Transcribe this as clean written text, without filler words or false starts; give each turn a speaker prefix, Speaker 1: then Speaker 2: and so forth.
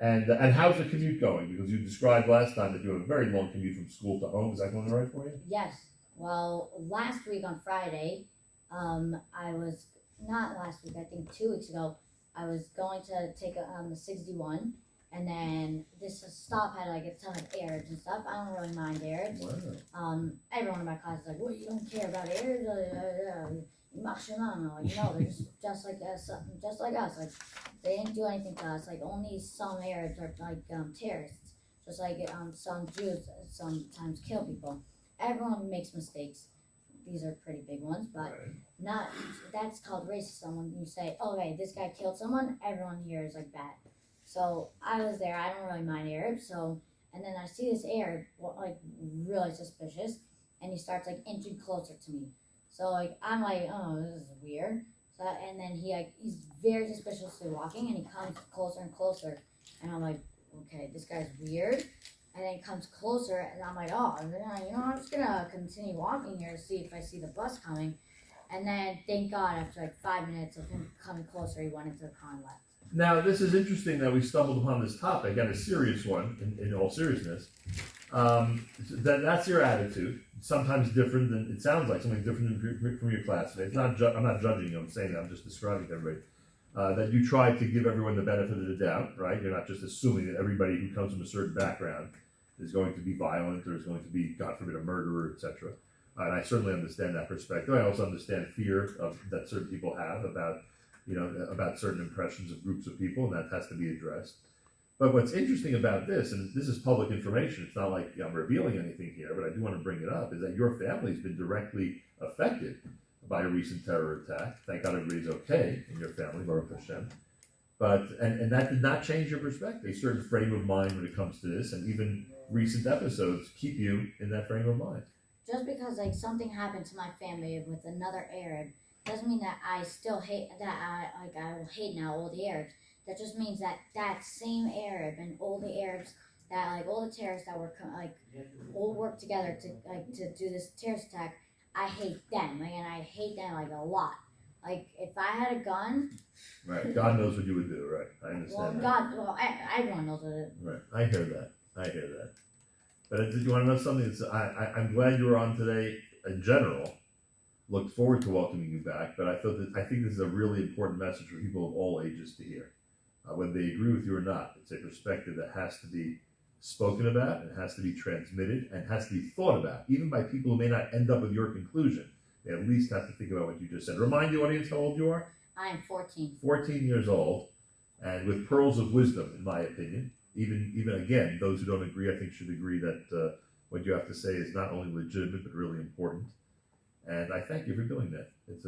Speaker 1: And how's the commute going? Because you described last time that you have a very long commute from school to home. Is that going all right for you?
Speaker 2: Yes. Well, last week on Friday, I was not last week. I think 2 weeks ago, I was going to take the 61, and then this stop had like a ton of Arabs and stuff. I don't really mind Arabs.
Speaker 1: Wow.
Speaker 2: Everyone in my class is like, "What? You don't care about Arabs?" Like, no, they're just like us, just like us. Like, they didn't do anything to us. Like, only some Arabs are like terrorists, just like some Jews sometimes kill people. Everyone makes mistakes. These are pretty big ones, but not. That's called racism. When you say, "Okay, this guy killed someone," everyone here is like bad. So I was there. I don't really mind Arabs. So, and then I see this Arab like really suspicious, and he starts like inching closer to me. So like I'm like, oh, this is weird. So and then he's very suspiciously walking, and he comes closer and closer, and I'm like, okay, this guy's weird. And then he comes closer, and I'm like, oh, I'm just gonna continue walking here to see if I see the bus coming. And then, thank God, after like 5 minutes of him coming closer, he went into the car and left.
Speaker 1: Now, this is interesting that we stumbled upon this topic, and a serious one, in all seriousness. That's your attitude. Sometimes different than, it sounds like something different from your classmates. I'm not judging you, I'm saying that, I'm just describing to everybody. That you try to give everyone the benefit of the doubt, right? You're not just assuming that everybody who comes from a certain background is going to be violent or is going to be, God forbid, a murderer, etc. And I certainly understand that perspective. I also understand fear that certain people have about certain impressions of groups of people, and that has to be addressed. But what's interesting about this, and this is public information, it's not like I'm revealing anything here, but I do want to bring it up, is that your family's been directly affected by a recent terror attack. Thank God everybody's okay in your family, Baruch Hashem. But, and that did not change your perspective, a certain frame of mind when it comes to this, and even recent episodes keep you in that frame of mind.
Speaker 2: Just because like something happened to my family with another Arab doesn't mean that I still hate I will hate now all the Arabs. That just means that that same Arab and all the Arabs that like all the terrorists that were all work together to do this terrorist attack. I hate them, and I hate them like a lot. Like if I had a gun,
Speaker 1: right? God knows what you would do, right? I understand.
Speaker 2: Everyone knows what it.
Speaker 1: Right, I hear that. But you want to know something? I'm glad you were on today. In general, looked forward to welcoming you back. But I think this is a really important message for people of all ages to hear, whether they agree with you or not. It's a perspective that has to be spoken about, and has to be transmitted, and has to be thought about, even by people who may not end up with your conclusion. They at least have to think about what you just said. Remind the audience how old you are?
Speaker 2: I am 14.
Speaker 1: 14 years old, and with pearls of wisdom, in my opinion. Even again, those who don't agree, I think, should agree that what you have to say is not only legitimate, but really important. And I thank you for doing that. It's